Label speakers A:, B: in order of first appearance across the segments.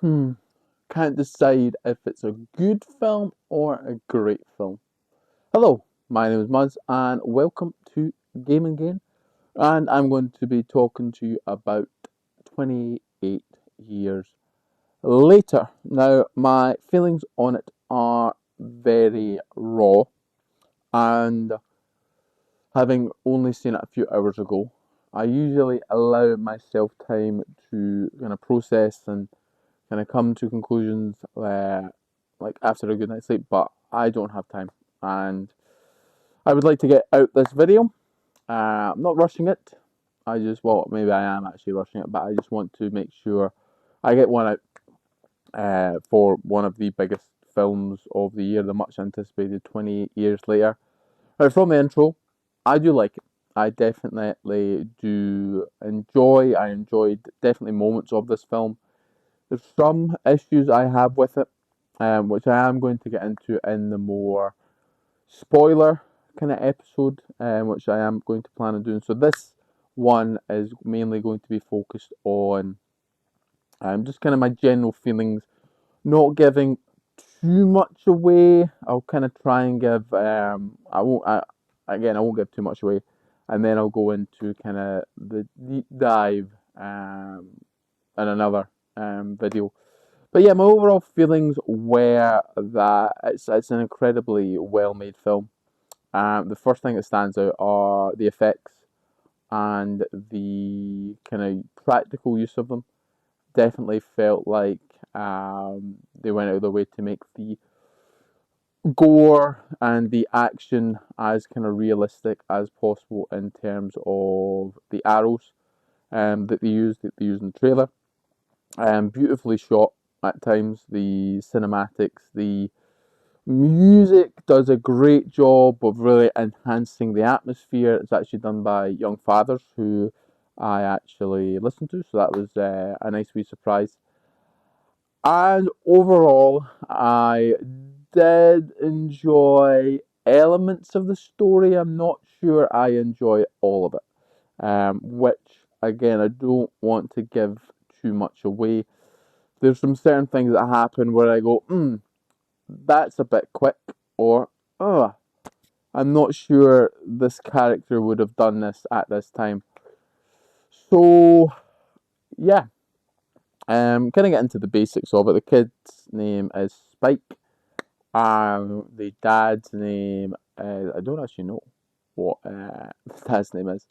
A: Hmm. Can't decide if it's a good film or a great film. Hello, my name is Muzz, and welcome to Game Gain. And I'm going to be talking to you about 28 years later. Now, my feelings on it are very raw, and having only seen it a few hours ago, I usually allow myself time to kind of process and kind of come to conclusions like after a good night's sleep, but I don't have time. And I would like to get out this video. I'm not rushing it. Well, maybe I am actually rushing it, but I just want to make sure I get one out for one of the biggest films of the year, the much anticipated 28 years later. Now, from the intro, I do like it. I definitely do enjoy. I enjoyed definitely moments of this film. There's some issues I have with it, which I am going to get into in the more spoiler kind of episode, which I am going to plan on doing. So this one is mainly going to be focused on just kind of my general feelings, not giving too much away. I'll kind of try and give. I won't give too much away, and then I'll go into kind of the deep dive in another video. But yeah, my overall feelings were that it's an incredibly well made film. The first thing that stands out are the effects and the kind of practical use of them. Definitely felt like they went out of their way to make the gore and the action as kind of realistic as possible in terms of the arrows that they used in the trailer. Beautifully shot at times. The cinematics, the music does a great job of really enhancing the atmosphere. It's actually done by Young Fathers, who I actually listened to, so that was a nice wee surprise. And overall, I did enjoy elements of the story. I'm not sure I enjoy all of it, which again I don't want to give too much away. There's some certain things that happen where I go, that's a bit quick, or oh, I'm not sure this character would have done this at this time. So yeah, kind of get into the basics of it. The kid's name is Spike. The dad's name is, I don't actually know what the dad's name is,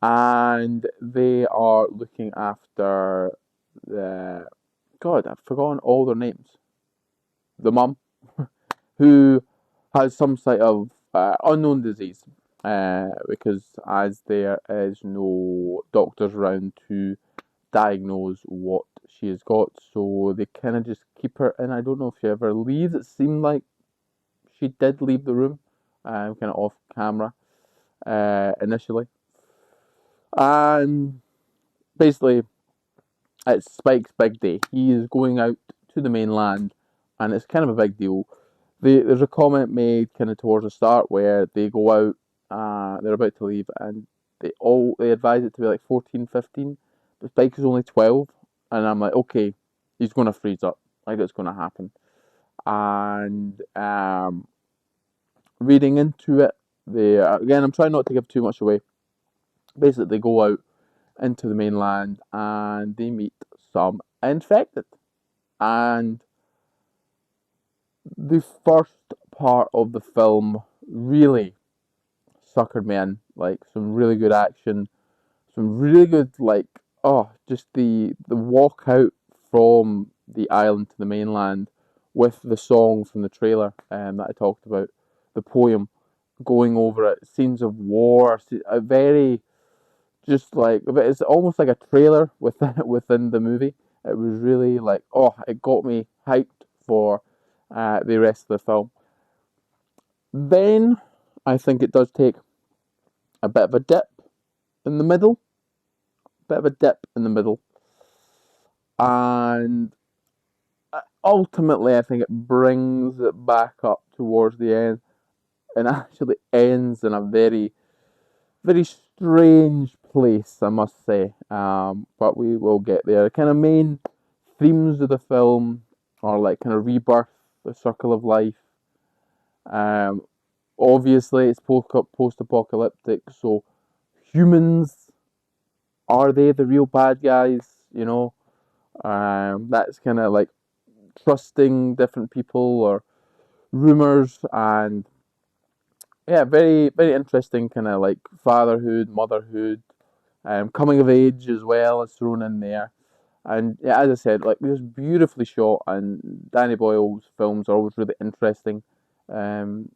A: and they are looking after the God. I've forgotten all their names. The mum, who has some sort of unknown disease, because as there is no doctors around to diagnose what she has got, so they kind of just keep her in. I don't know if she ever leaves. It seemed like she did leave the room, kind of off camera initially, and basically it's Spike's big day. He is going out to the mainland, and it's kind of a big deal. There's a comment made kind of towards the start where they go out, they're about to leave, and they advise it to be like 14, 15. But Spike is only 12, and I'm like, okay, he's going to freeze up. Like it's going to happen. And reading into it, again, I'm trying not to give too much away. Basically, they go out into the mainland and they meet some infected. And the first part of the film really suckered me in. Like some really good action, some really good just the walk out from the island to the mainland with the song from the trailer that I talked about, the poem, going over it, scenes of war, a very just like it's almost like a trailer within within the movie. It was really like it got me hyped for the rest of the film. Then I think it does take a bit of a dip in the middle, and ultimately I think it brings it back up towards the end, and actually ends in a very, very strange place, I must say. But we will get there. The kind of main themes of the film are like kind of rebirth, the circle of life. Um, Obviously, it's post-apocalyptic, so humans, are they the real bad guys? That's kind of like trusting different people or rumors, and yeah, very very interesting kind of like fatherhood, motherhood, coming of age as well is thrown in there. And yeah, as I said, like just beautifully shot, and Danny Boyle's films are always really interesting um,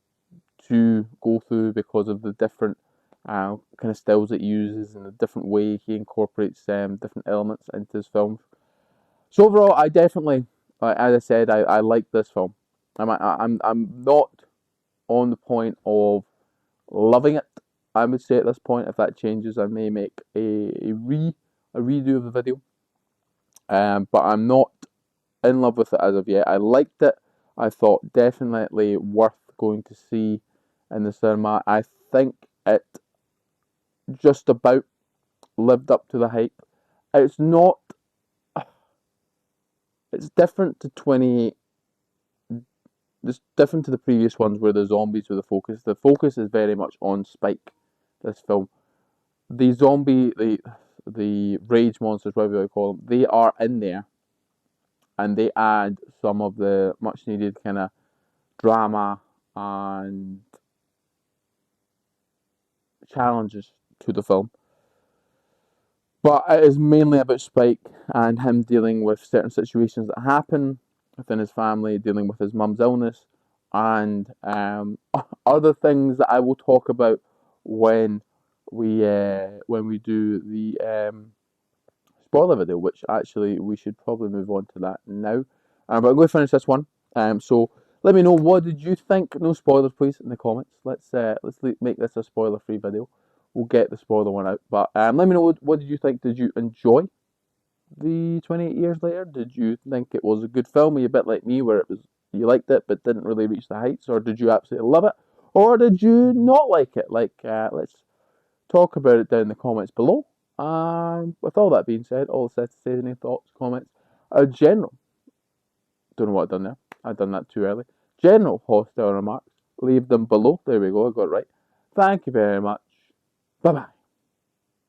A: to go through because of the different kind of styles it uses and the different way he incorporates different elements into his films. So overall, I definitely, as I said, I like this film. I'm not on the point of loving it. I would say at this point, if that changes, I may make a redo of the video. But I'm not in love with it as of yet. I liked it. I thought definitely worth going to see in the cinema. I think it just about lived up to the hype. It's not. It's different to 20. It's different to the previous ones where the zombies were the focus. The focus is very much on Spike. This film, the zombie, the rage monsters, whatever you call them, they are in there, and they add some of the much needed kind of drama and challenges to the film. But it is mainly about Spike and him dealing with certain situations that happen within his family, dealing with his mum's illness, and other things that I will talk about when we do the spoiler video. Which actually we should probably move on to that now. But I'm going to finish this one. So let me know, what did you think? No spoilers, please, in the comments. Let's make this a spoiler-free video. We'll get the spoiler one out. But let me know, what did you think? Did you enjoy the 28 Years Later? Did you think it was a good film? Are you a bit like me, where it was you liked it but didn't really reach the heights, or did you absolutely love it, or did you not like it? Let's talk about it down in the comments below. With all that being said, all said to say, any thoughts, comments, general. Don't know what I've done there. I've done that too early. General hostile remarks, leave them below. There we go, I got it right. Thank you very much. Bye bye.